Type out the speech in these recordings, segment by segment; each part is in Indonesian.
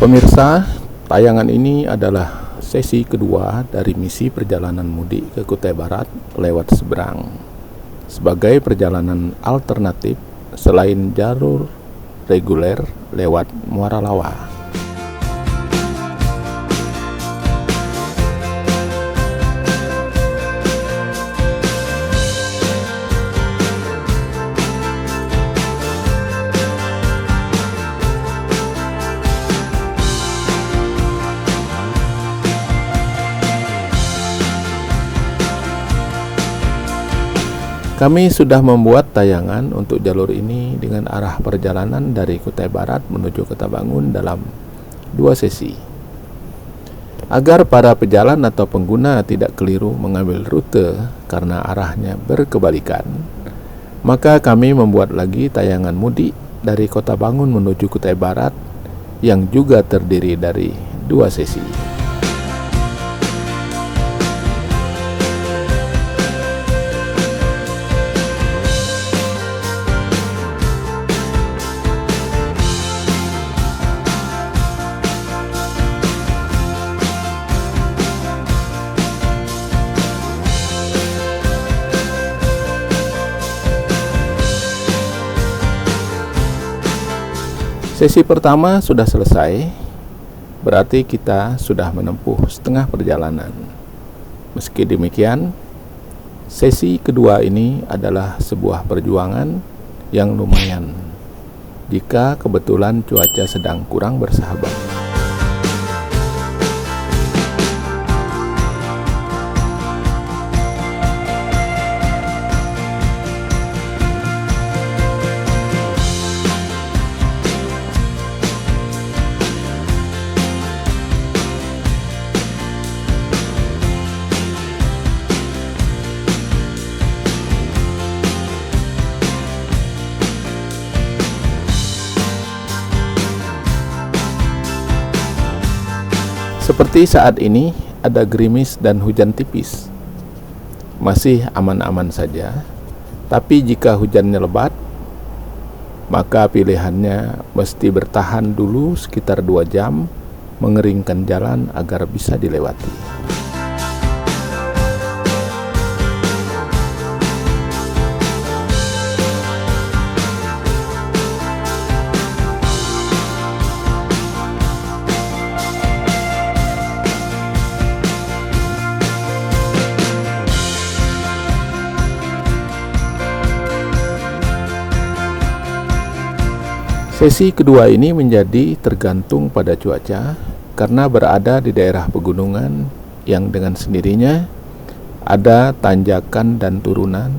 Pemirsa, tayangan ini adalah sesi kedua dari misi perjalanan mudik ke Kutai Barat lewat Seberang sebagai perjalanan alternatif selain jalur reguler lewat Muara Lawa. Kami sudah membuat tayangan untuk jalur ini dengan arah perjalanan dari Kutai Barat menuju Kota-Bangun dalam 2 sesi. Agar para pejalan atau pengguna tidak keliru mengambil rute karena arahnya berkebalikan, maka kami membuat lagi tayangan mudik dari Kota-Bangun menuju Kutai Barat yang juga terdiri dari 2 sesi. Sesi pertama sudah selesai, berarti kita sudah menempuh setengah perjalanan. Meski demikian, sesi kedua ini adalah sebuah perjuangan yang lumayan jika kebetulan cuaca sedang kurang bersahabat. Seperti saat ini ada gerimis dan hujan tipis. Masih aman-aman saja. Tapi jika hujannya lebat, maka pilihannya mesti bertahan dulu sekitar 2 jam, mengeringkan jalan agar bisa dilewati. Sesi kedua ini menjadi tergantung pada cuaca karena berada di daerah pegunungan yang dengan sendirinya ada tanjakan dan turunan,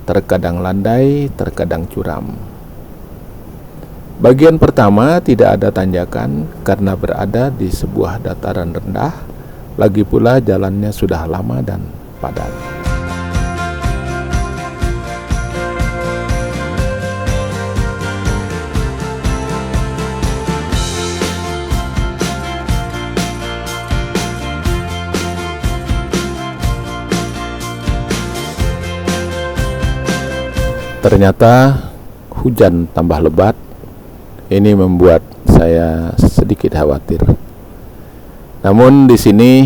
terkadang landai, terkadang curam. Bagian pertama tidak ada tanjakan karena berada di sebuah dataran rendah, lagi pula jalannya sudah lama dan padat. Ternyata hujan tambah lebat. Ini membuat saya sedikit khawatir. Namun di sini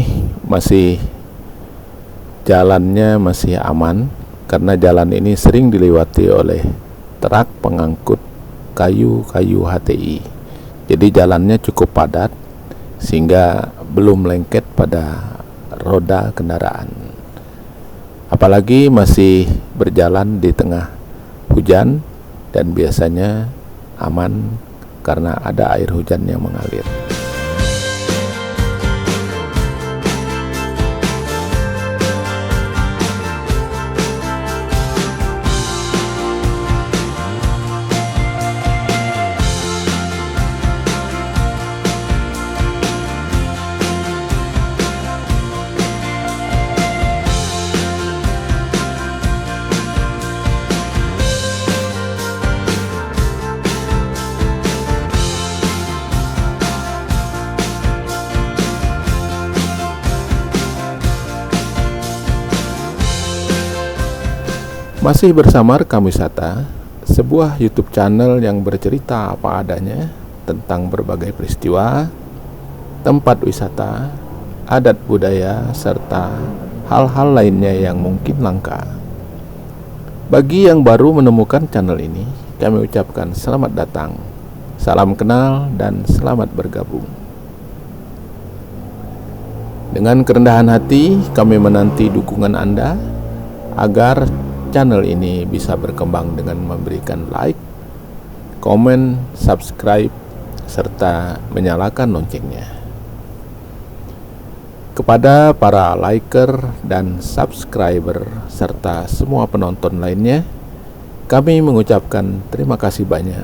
jalannya masih aman karena jalan ini sering dilewati oleh truk pengangkut kayu-kayu HTI. Jadi jalannya cukup padat sehingga belum lengket pada roda kendaraan. Apalagi masih berjalan di tengah hujan dan biasanya aman karena ada air hujan yang mengalir. Masih bersama Rekam Wisata, sebuah YouTube channel yang bercerita apa adanya tentang berbagai peristiwa, tempat wisata, adat budaya, serta hal-hal lainnya yang mungkin langka. Bagi yang baru menemukan channel ini, kami ucapkan selamat datang, salam kenal, dan selamat bergabung. Dengan kerendahan hati, kami menanti dukungan Anda agar channel ini bisa berkembang dengan memberikan like, komen, subscribe, serta menyalakan loncengnya. Kepada para liker dan subscriber serta semua penonton lainnya, kami mengucapkan terima kasih banyak.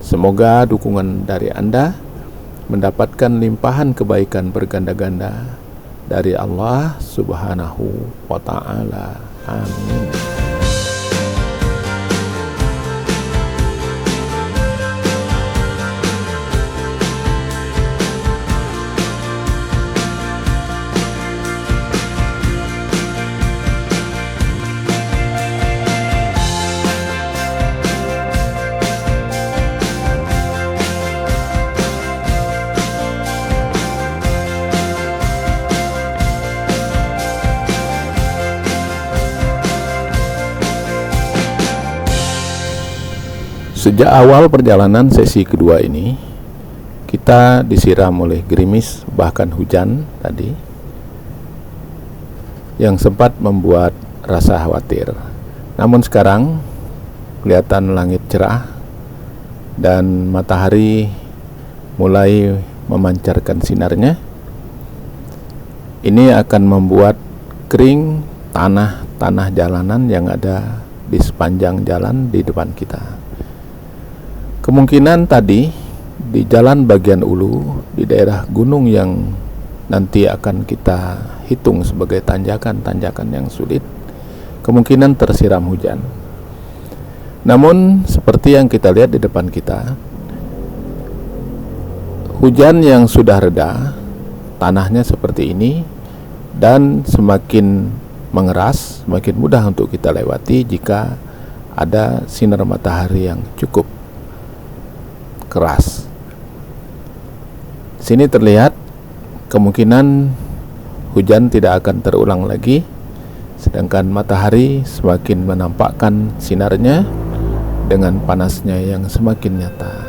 Semoga dukungan dari Anda mendapatkan limpahan kebaikan berganda-ganda dari Allah Subhanahu wa Ta'ala. Amin. Sejak awal perjalanan sesi kedua ini, kita disiram oleh gerimis bahkan hujan tadi yang sempat membuat rasa khawatir. Namun sekarang kelihatan langit cerah dan matahari mulai memancarkan sinarnya. Ini akan membuat kering tanah jalanan yang ada di sepanjang jalan di depan kita. Kemungkinan tadi di jalan bagian ulu di daerah gunung yang nanti akan kita hitung sebagai tanjakan-tanjakan yang sulit, kemungkinan tersiram hujan. Namun seperti yang kita lihat di depan kita, hujan yang sudah reda, tanahnya seperti ini, dan semakin mengeras, semakin mudah untuk kita lewati jika ada sinar matahari yang cukup keras. Sini terlihat kemungkinan hujan tidak akan terulang lagi, sedangkan matahari semakin menampakkan sinarnya dengan panasnya yang semakin nyata.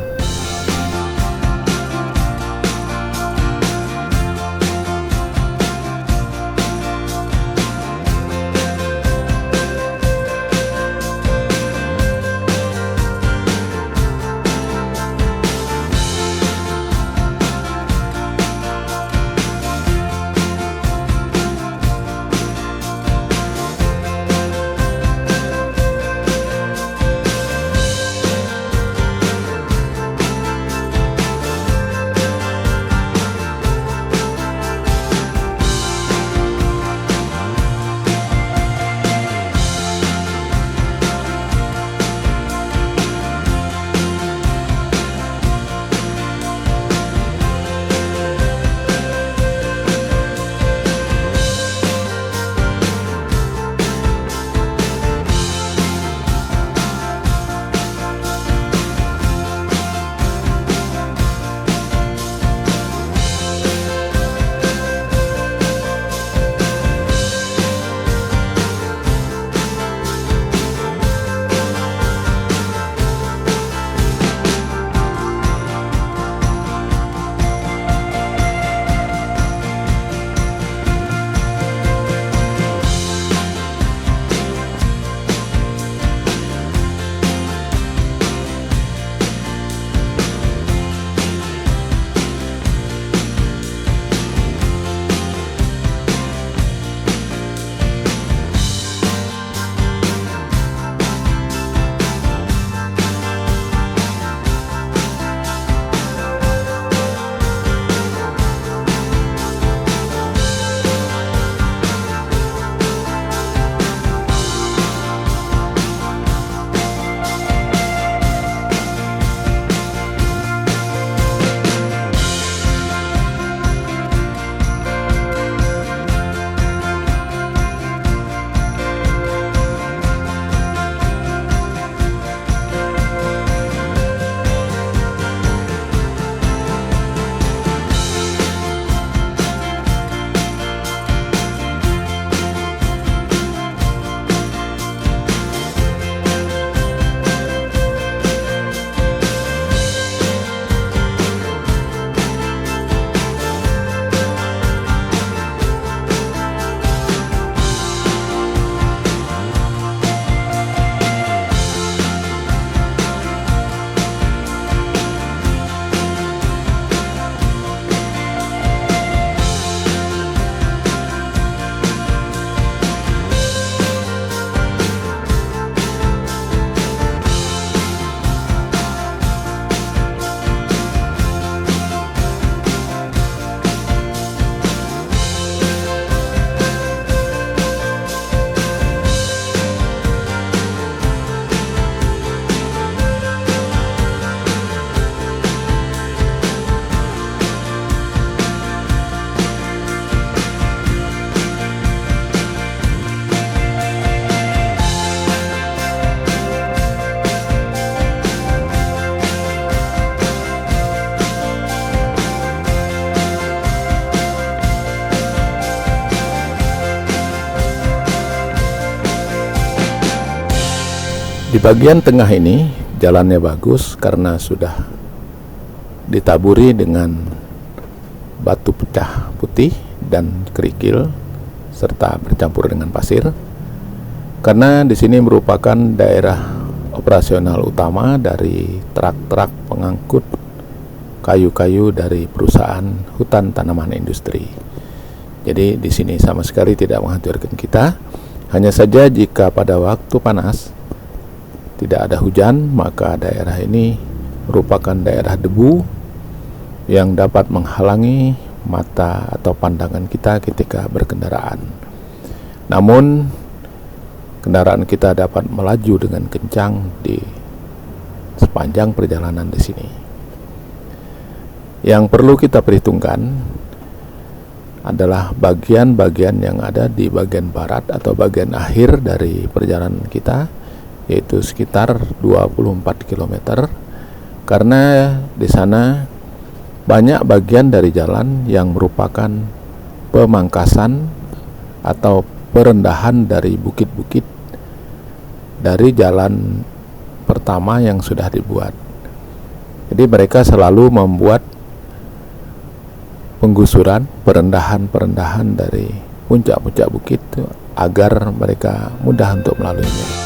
Di bagian tengah ini jalannya bagus karena sudah ditaburi dengan batu pecah putih dan kerikil serta bercampur dengan pasir. Karena di sini merupakan daerah operasional utama dari truk-truk pengangkut kayu-kayu dari perusahaan hutan tanaman industri. Jadi di sini sama sekali tidak menghancurkan kita. Hanya saja jika pada waktu panas tidak ada hujan, maka daerah ini merupakan daerah debu yang dapat menghalangi mata atau pandangan kita ketika berkendaraan. Namun kendaraan kita dapat melaju dengan kencang di sepanjang perjalanan di sini. Yang perlu kita perhitungkan adalah bagian-bagian yang ada di bagian barat atau bagian akhir dari perjalanan kita, yaitu sekitar 24 km, karena di sana banyak bagian dari jalan yang merupakan pemangkasan atau perendahan dari bukit-bukit dari jalan pertama yang sudah dibuat. Jadi mereka selalu membuat penggusuran, perendahan dari puncak-puncak bukit agar mereka mudah untuk melaluinya.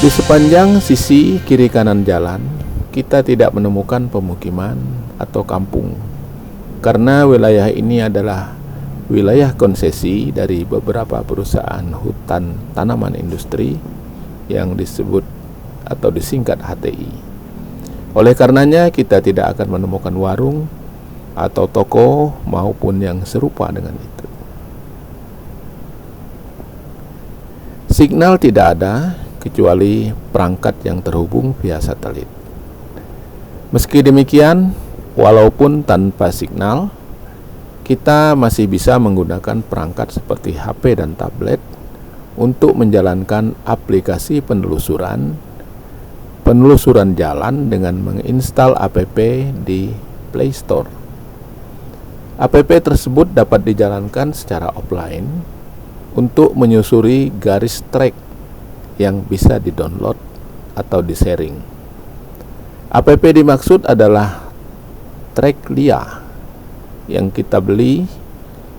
Di sepanjang sisi kiri kanan jalan, kita tidak menemukan pemukiman atau kampung, karena wilayah ini adalah wilayah konsesi dari beberapa perusahaan hutan tanaman industri yang disebut atau disingkat HTI. Oleh karenanya, kita tidak akan menemukan warung atau toko maupun yang serupa dengan itu. Signal tidak ada kecuali perangkat yang terhubung via satelit. Meski demikian, walaupun tanpa signal, kita masih bisa menggunakan perangkat seperti HP dan tablet untuk menjalankan aplikasi penelusuran jalan dengan menginstal app di Play Store. App tersebut dapat dijalankan secara offline untuk menyusuri garis trek yang bisa di-download atau di-sharing. App dimaksud adalah Trek Lia yang kita beli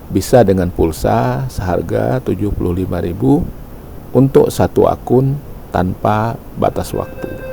bisa dengan pulsa seharga 75.000 untuk satu akun tanpa batas waktu.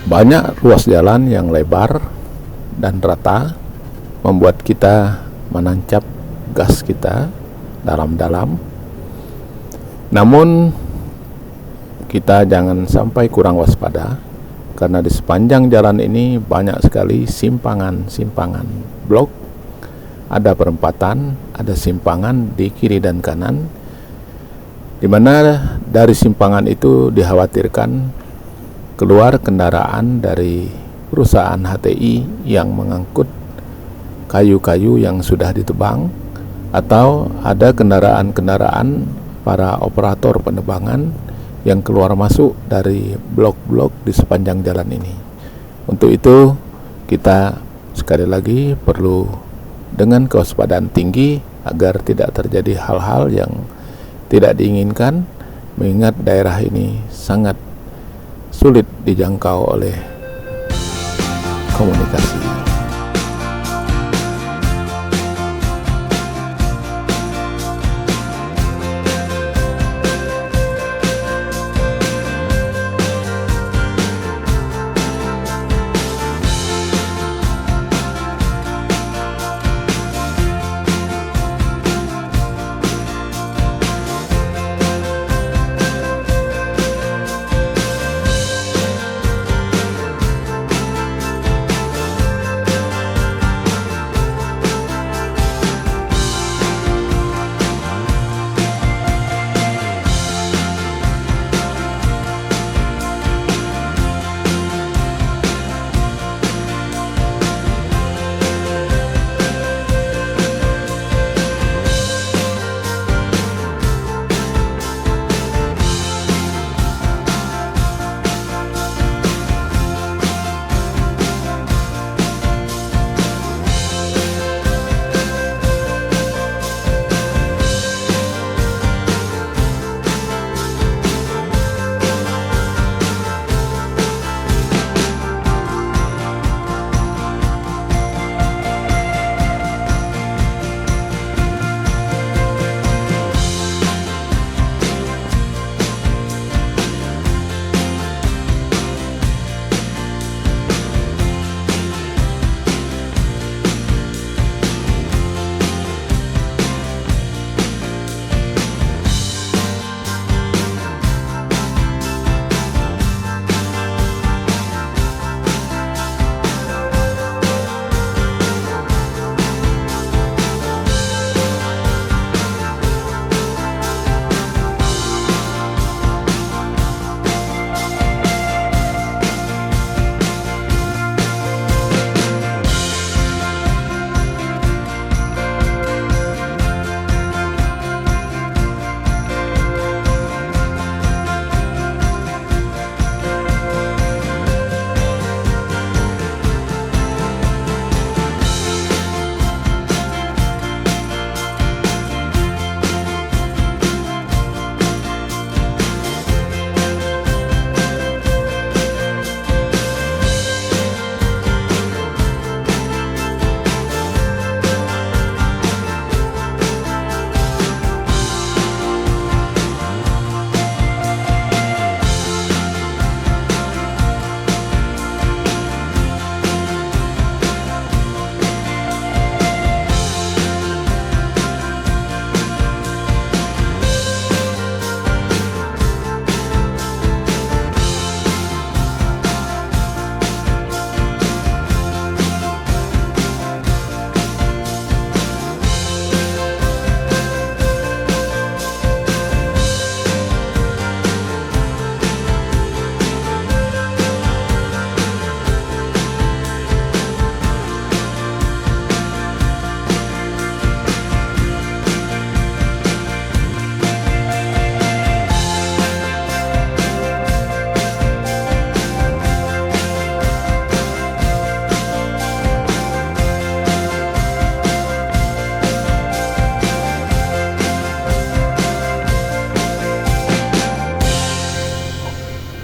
Banyak ruas jalan yang lebar dan rata membuat kita menancap gas kita dalam-dalam. Namun kita jangan sampai kurang waspada, karena di sepanjang jalan ini banyak sekali simpangan blok, ada perempatan, ada simpangan di kiri dan kanan, di mana dari simpangan itu dikhawatirkan keluar kendaraan dari perusahaan HTI yang mengangkut kayu-kayu yang sudah ditebang, atau ada kendaraan-kendaraan para operator penebangan yang keluar masuk dari blok-blok di sepanjang jalan ini. Untuk itu kita sekali lagi perlu dengan kewaspadaan tinggi agar tidak terjadi hal-hal yang tidak diinginkan, mengingat daerah ini sangat sulit dijangkau oleh komunikasi.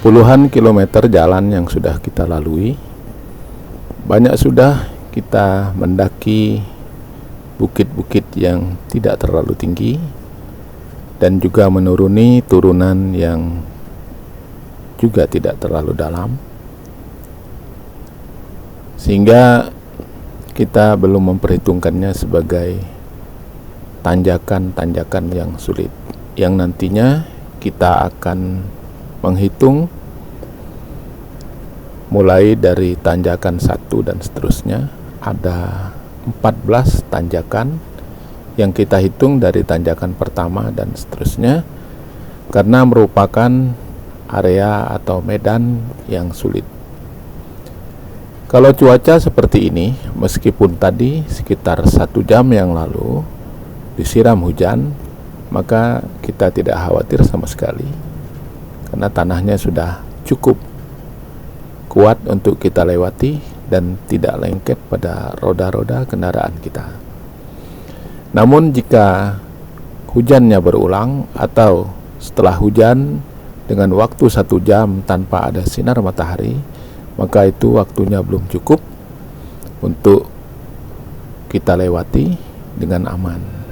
Puluhan kilometer jalan yang sudah kita lalui, banyak sudah kita mendaki bukit-bukit yang tidak terlalu tinggi dan juga menuruni turunan yang juga tidak terlalu dalam. sehingga kita belum memperhitungkannya sebagai tanjakan-tanjakan yang sulit, yang nantinya kita akan menghitung mulai dari tanjakan 1 dan seterusnya. Ada 14 tanjakan yang kita hitung dari tanjakan pertama dan seterusnya, karena merupakan area atau medan yang sulit. Kalau cuaca seperti ini, meskipun tadi sekitar 1 jam yang lalu disiram hujan, maka kita tidak khawatir sama sekali, karena tanahnya sudah cukup kuat untuk kita lewati dan tidak lengket pada roda-roda kendaraan kita. Namun jika hujannya berulang atau setelah hujan dengan waktu 1 jam tanpa ada sinar matahari, maka itu waktunya belum cukup untuk kita lewati dengan aman.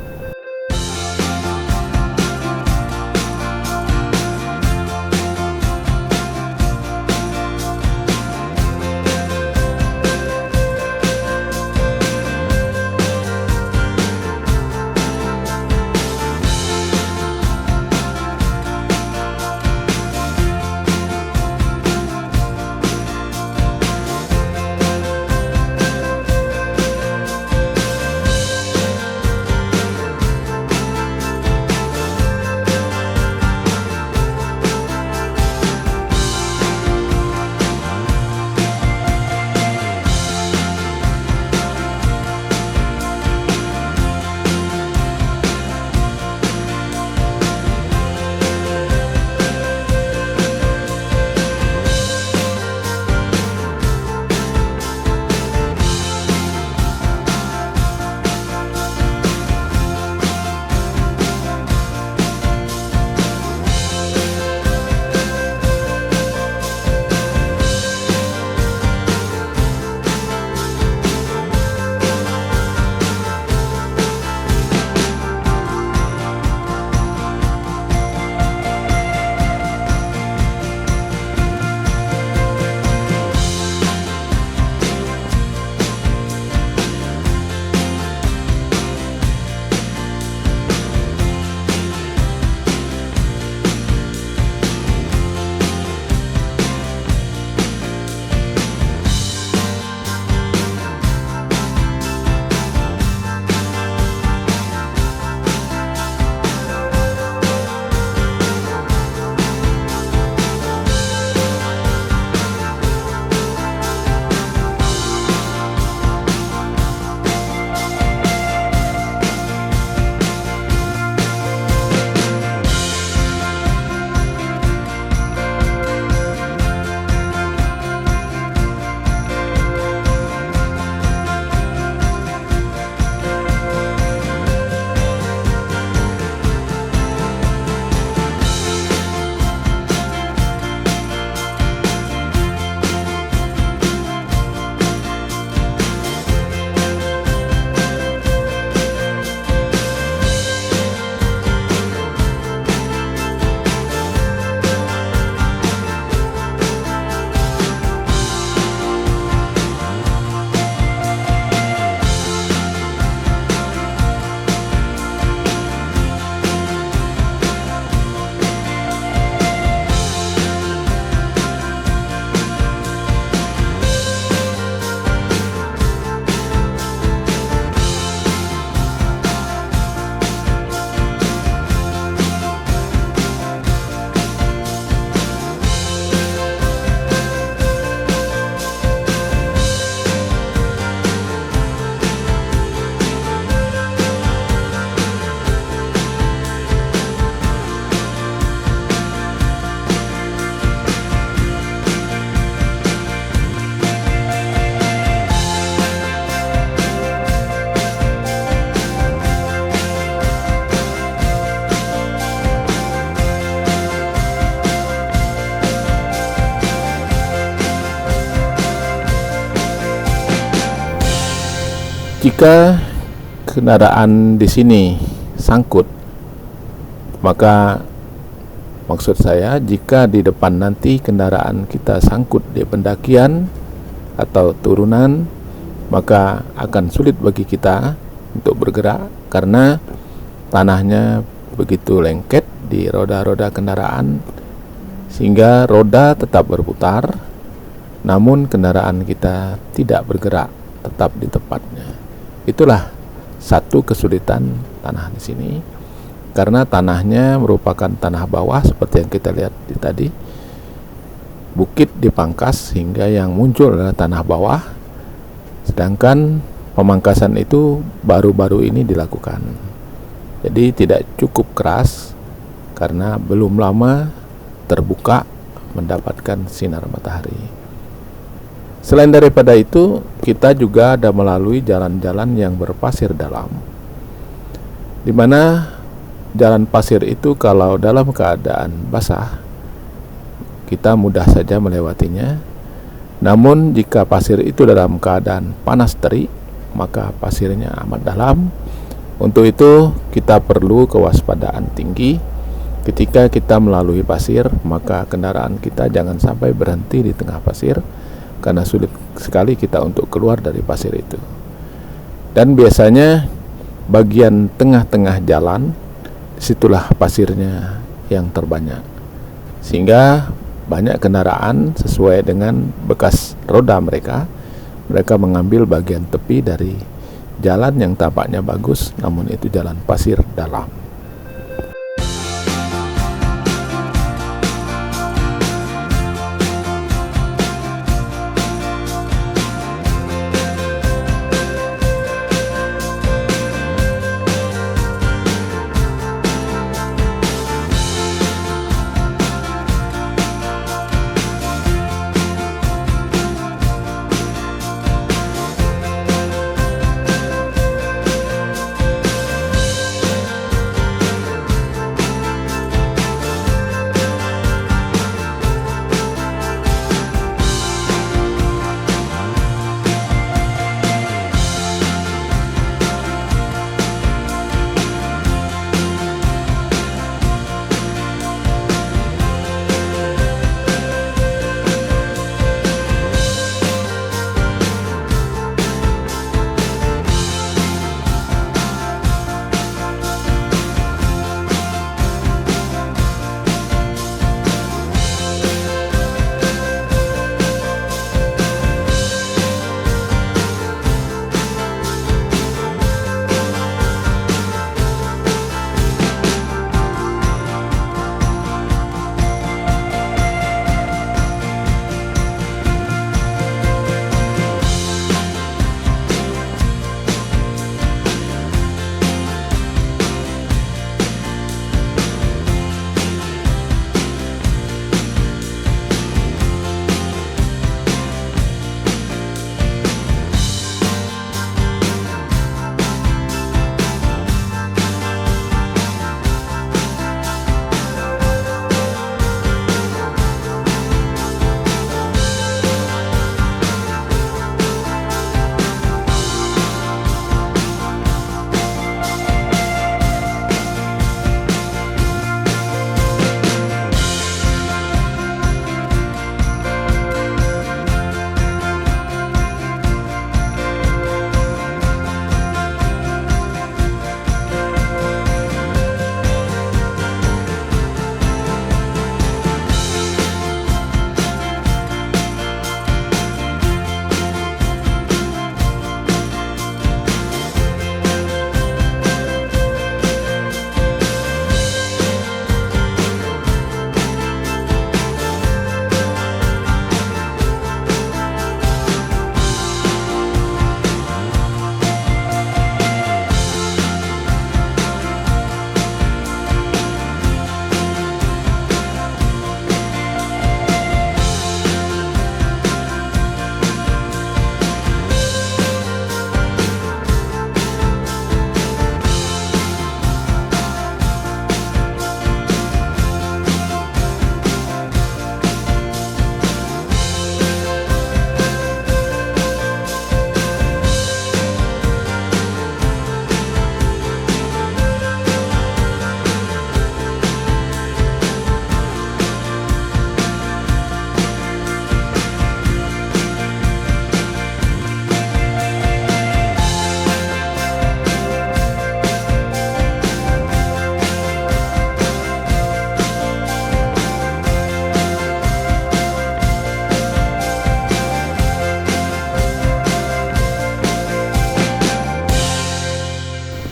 Jika kendaraan di sini sangkut, maka maksud saya jika di depan nanti kendaraan kita sangkut di pendakian, atau turunan, maka akan sulit bagi kita untuk bergerak karena tanahnya begitu lengket di roda-roda kendaraan sehingga roda tetap berputar, namun kendaraan kita tidak bergerak, tetap di tempatnya. Itulah satu kesulitan tanah di sini, karena tanahnya merupakan tanah bawah seperti yang kita lihat tadi. Bukit dipangkas sehingga yang muncul adalah tanah bawah, sedangkan pemangkasan itu baru-baru ini dilakukan. Jadi tidak cukup keras karena belum lama terbuka mendapatkan sinar matahari. Selain daripada itu, kita juga ada melalui jalan-jalan yang berpasir dalam, di mana jalan pasir itu kalau dalam keadaan basah kita mudah saja melewatinya. Namun jika pasir itu dalam keadaan panas terik, maka pasirnya amat dalam. Untuk itu kita perlu kewaspadaan tinggi ketika kita melalui pasir. Maka kendaraan kita jangan sampai berhenti di tengah pasir, karena sulit sekali kita untuk keluar dari pasir itu. Dan biasanya bagian tengah-tengah jalan, disitulah pasirnya yang terbanyak, sehingga banyak kendaraan sesuai dengan bekas roda mereka mengambil bagian tepi dari jalan yang tampaknya bagus, namun itu jalan pasir dalam.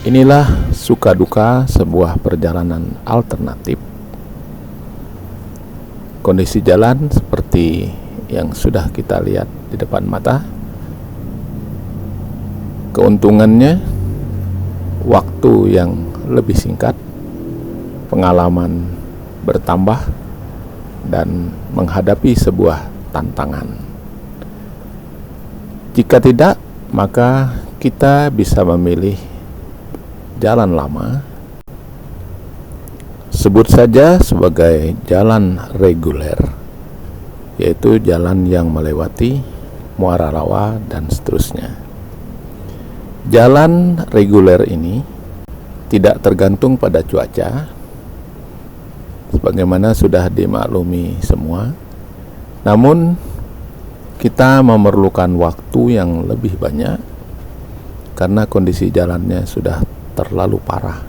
Inilah suka duka sebuah perjalanan alternatif. Kondisi jalan seperti yang sudah kita lihat di depan mata. Keuntungannya, waktu yang lebih singkat, pengalaman bertambah, dan menghadapi sebuah tantangan. Jika tidak, maka kita bisa memilih jalan lama, sebut saja sebagai jalan reguler, yaitu jalan yang melewati muara rawa dan seterusnya. Jalan reguler ini tidak tergantung pada cuaca, sebagaimana sudah dimaklumi semua. Namun kita memerlukan waktu yang lebih banyak karena kondisi jalannya sudah terlalu parah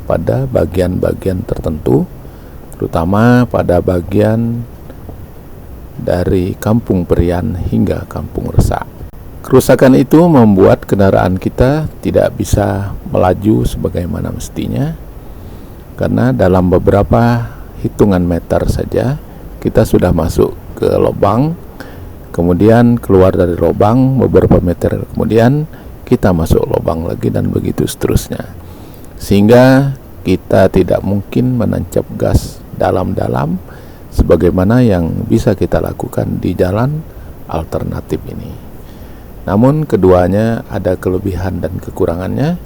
pada bagian-bagian tertentu, terutama pada bagian dari Kampung Perian hingga Kampung Resak. Kerusakan itu membuat kendaraan kita tidak bisa melaju sebagaimana mestinya, karena dalam beberapa hitungan meter saja kita sudah masuk ke lubang, kemudian keluar dari lubang beberapa meter, kemudian kita masuk lubang lagi, dan begitu seterusnya, sehingga kita tidak mungkin menancap gas dalam-dalam sebagaimana yang bisa kita lakukan di jalan alternatif ini. Namun keduanya ada kelebihan dan kekurangannya,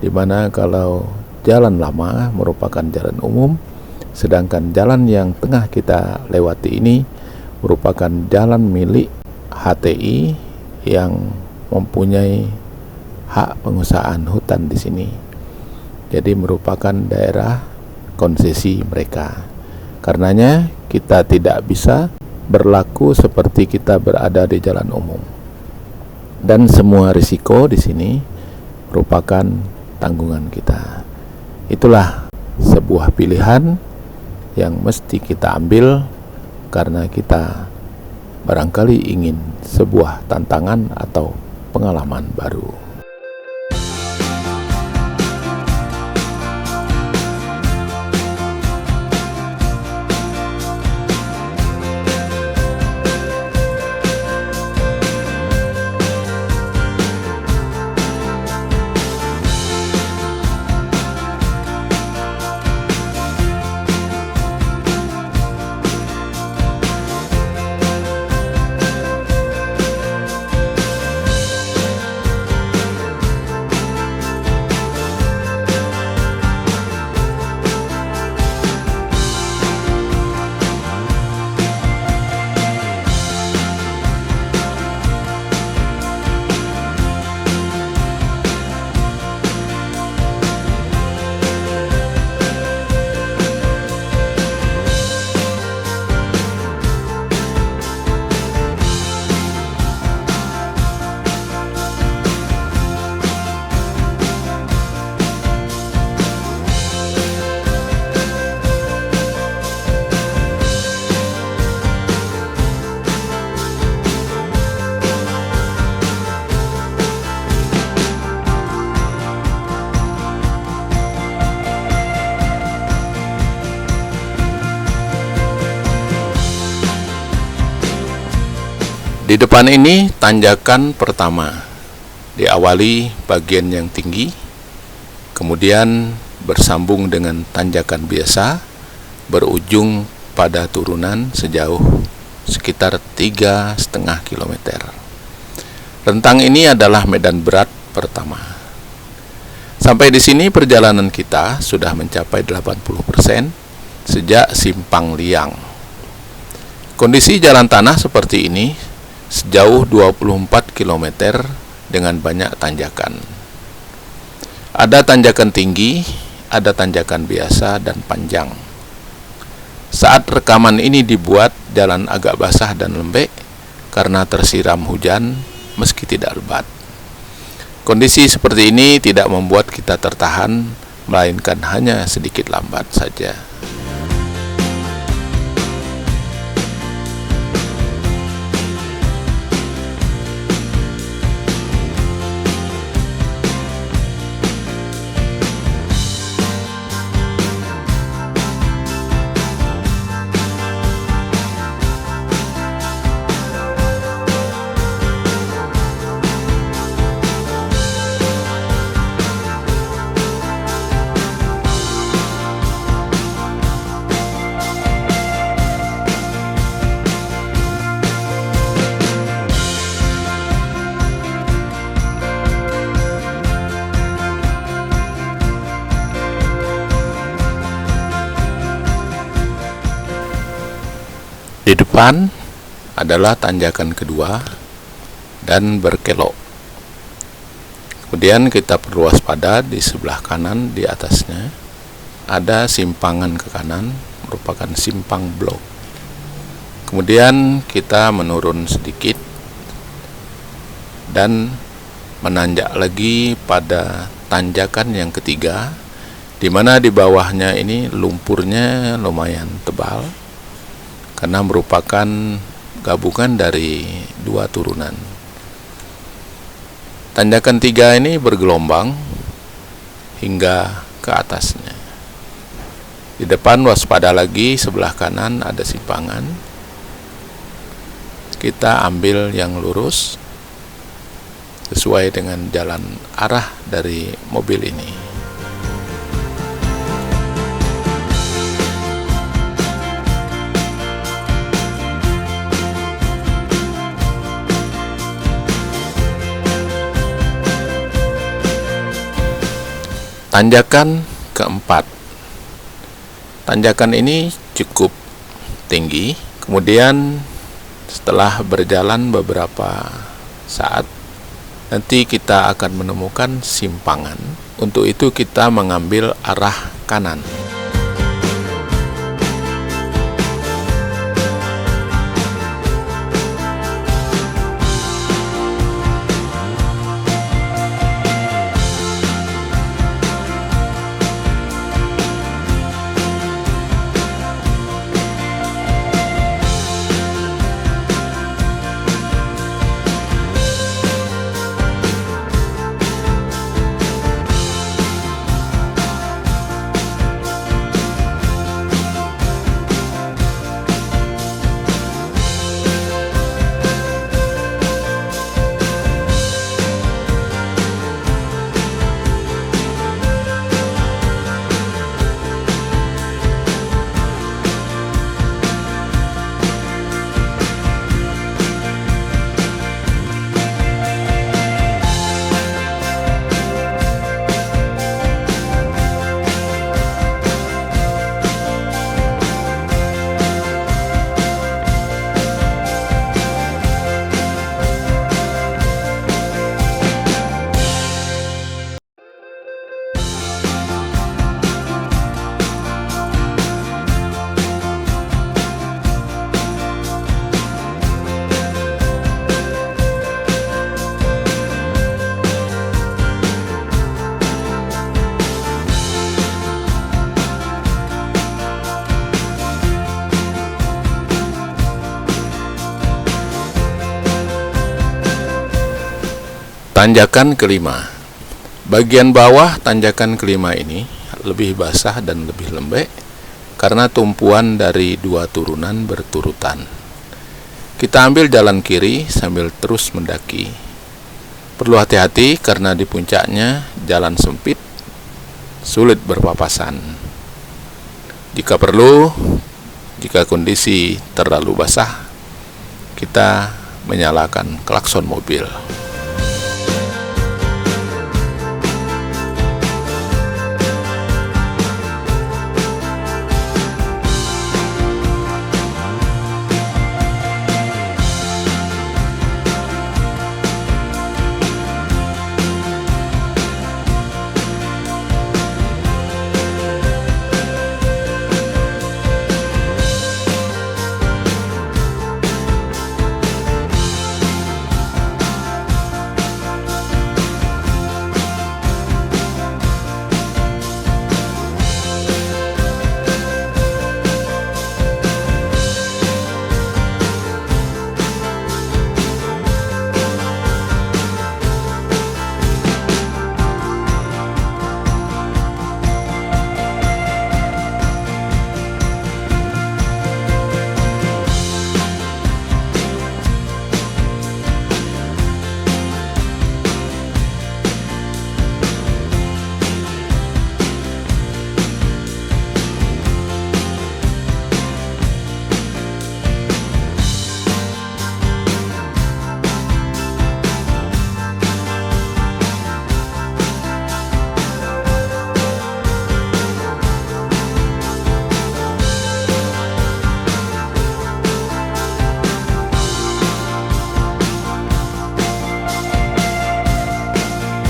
di mana kalau jalan lama merupakan jalan umum, sedangkan jalan yang tengah kita lewati ini merupakan jalan milik HTI yang mempunyai hak pengusahaan hutan di sini. Jadi merupakan daerah konsesi mereka. Karenanya kita tidak bisa berlaku seperti kita berada di jalan umum. Dan semua risiko di sini merupakan tanggungan kita. Itulah sebuah pilihan yang mesti kita ambil karena kita barangkali ingin sebuah tantangan atau pengalaman baru. Di depan ini tanjakan pertama, diawali bagian yang tinggi, kemudian bersambung dengan tanjakan biasa, berujung pada turunan sejauh sekitar 3,5 km. Rentang ini adalah medan berat pertama. Sampai di sini perjalanan kita sudah mencapai 80% sejak Simpang Liang. Kondisi jalan tanah seperti ini sejauh 24 km dengan banyak tanjakan. Ada tanjakan tinggi, ada tanjakan biasa dan panjang. Saat rekaman ini dibuat, jalan agak basah dan lembek karena tersiram hujan meski tidak lebat. Kondisi seperti ini tidak membuat kita tertahan, melainkan hanya sedikit lambat saja. depan adalah tanjakan kedua dan berkelok. Kemudian kita perlu waspada di sebelah kanan di atasnya ada simpangan ke kanan, merupakan simpang blok. Kemudian kita menurun sedikit dan menanjak lagi pada tanjakan yang ketiga, di mana di bawahnya ini lumpurnya lumayan tebal karena merupakan gabungan dari dua turunan. Tanjakan 3 ini bergelombang hingga ke atasnya. Di depan waspada lagi, sebelah kanan ada simpangan. Kita ambil yang lurus sesuai dengan jalan arah dari mobil ini. Tanjakan keempat. Tanjakan ini cukup tinggi. Kemudian setelah berjalan beberapa saat, nanti kita akan menemukan simpangan. Untuk itu kita mengambil arah kanan. Tanjakan kelima. Bagian bawah tanjakan kelima ini lebih basah dan lebih lembek karena tumpuan dari dua turunan berturutan. Kita ambil jalan kiri sambil terus mendaki. Perlu hati-hati karena di puncaknya jalan sempit, sulit berpapasan. Jika perlu, jika kondisi terlalu basah, kita menyalakan klakson mobil.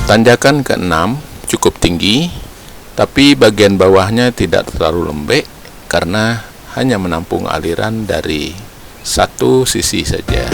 Tanjakan ke-6 cukup tinggi, tapi bagian bawahnya tidak terlalu lembek karena hanya menampung aliran dari satu sisi saja.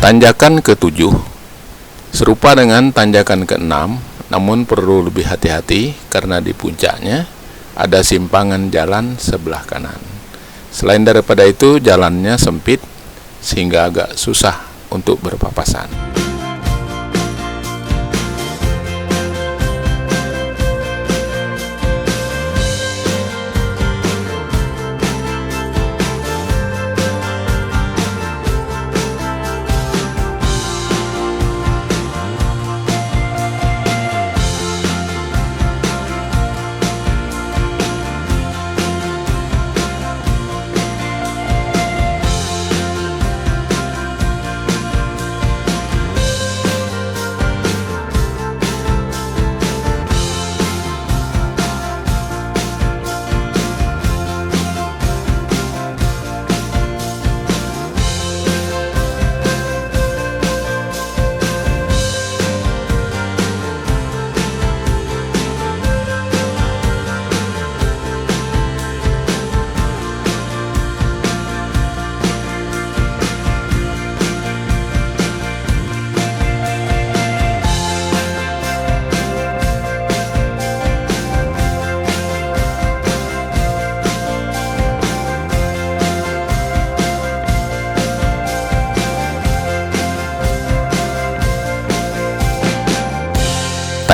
Tanjakan ke-7 serupa dengan tanjakan ke-6, namun perlu lebih hati-hati karena di puncaknya ada simpangan jalan sebelah kanan. Selain daripada itu, jalannya sempit sehingga agak susah untuk berpapasan.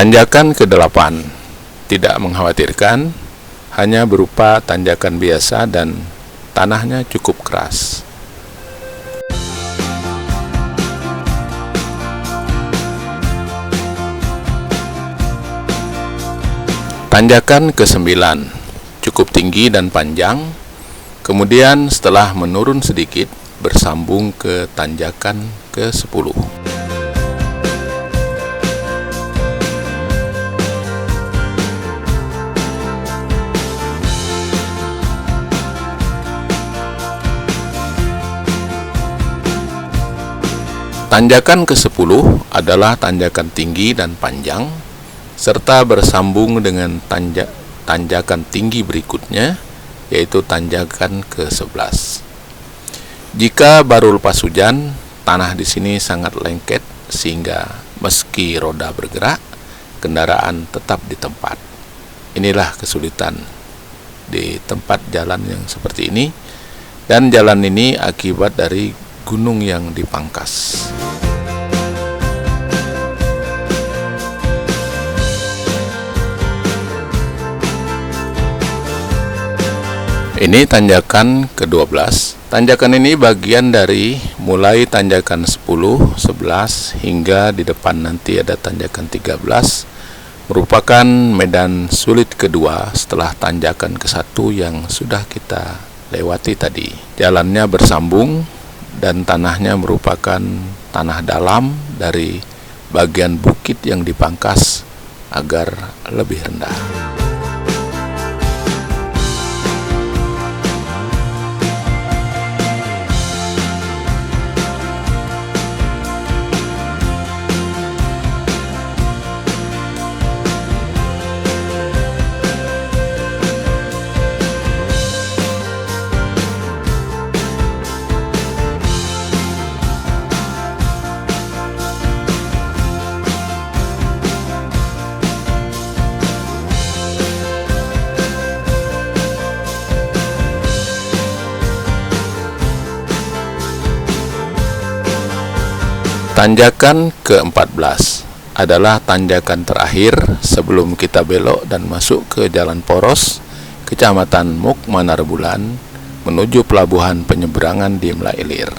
Tanjakan ke-8 tidak mengkhawatirkan, hanya berupa tanjakan biasa dan tanahnya cukup keras. Tanjakan ke-9 cukup tinggi dan panjang, kemudian setelah menurun sedikit bersambung ke tanjakan ke-10. Tanjakan ke-10 adalah tanjakan tinggi dan panjang, serta bersambung dengan tanjakan tinggi berikutnya, yaitu tanjakan ke-11. Jika baru lepas hujan, tanah di sini sangat lengket sehingga meski roda bergerak, kendaraan tetap di tempat. Inilah kesulitan di tempat jalan yang seperti ini, dan jalan ini akibat dari gunung yang dipangkas. Ini tanjakan ke-12. Tanjakan ini bagian dari mulai tanjakan 10, 11 hingga di depan nanti ada tanjakan 13, merupakan medan sulit kedua setelah tanjakan ke-1 yang sudah kita lewati tadi. Jalannya bersambung dan tanahnya merupakan tanah dalam dari bagian bukit yang dipangkas agar lebih rendah. Tanjakan ke-14 adalah tanjakan terakhir sebelum kita belok dan masuk ke Jalan Poros, Kecamatan Muk Manarbulan, menuju pelabuhan penyeberangan di Mlailir.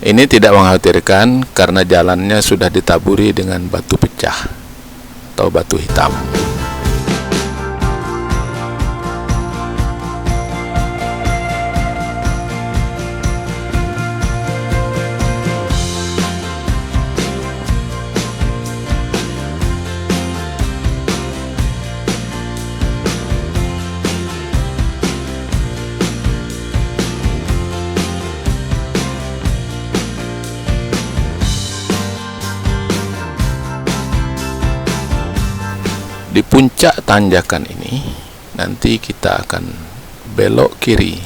Ini tidak mengkhawatirkan karena jalannya sudah ditaburi dengan batu pecah atau batu hitam. Di puncak tanjakan ini nanti kita akan belok kiri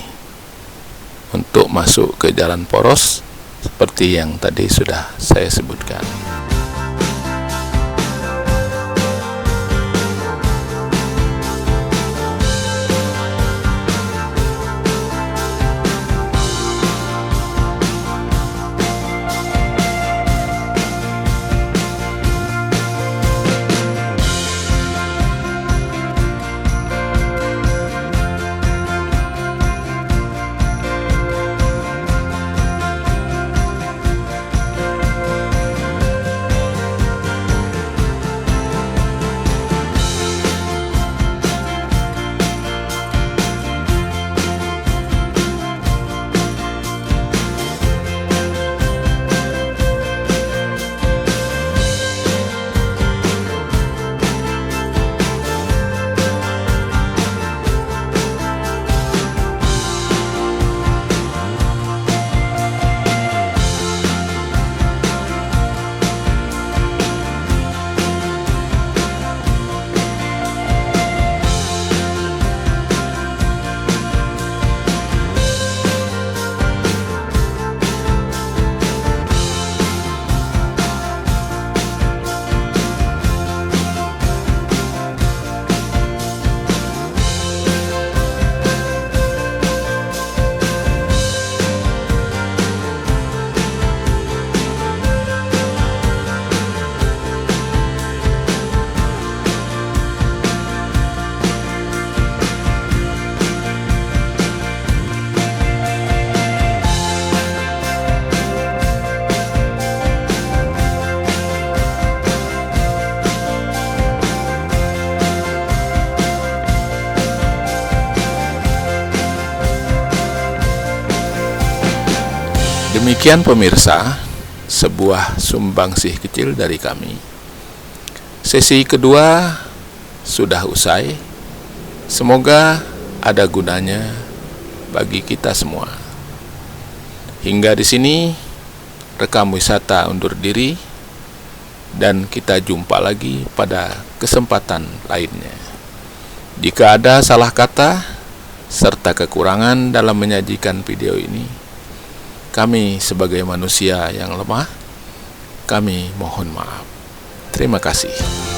untuk masuk ke jalan poros seperti yang tadi sudah saya sebutkan. Demikian pemirsa, sebuah sumbangsih kecil dari kami. Sesi kedua sudah usai. Semoga ada gunanya bagi kita semua. Hingga di sini rekam wisata undur diri, dan kita jumpa lagi pada kesempatan lainnya. Jika ada salah kata serta kekurangan dalam menyajikan video ini, kami sebagai manusia yang lemah, kami mohon maaf. Terima kasih.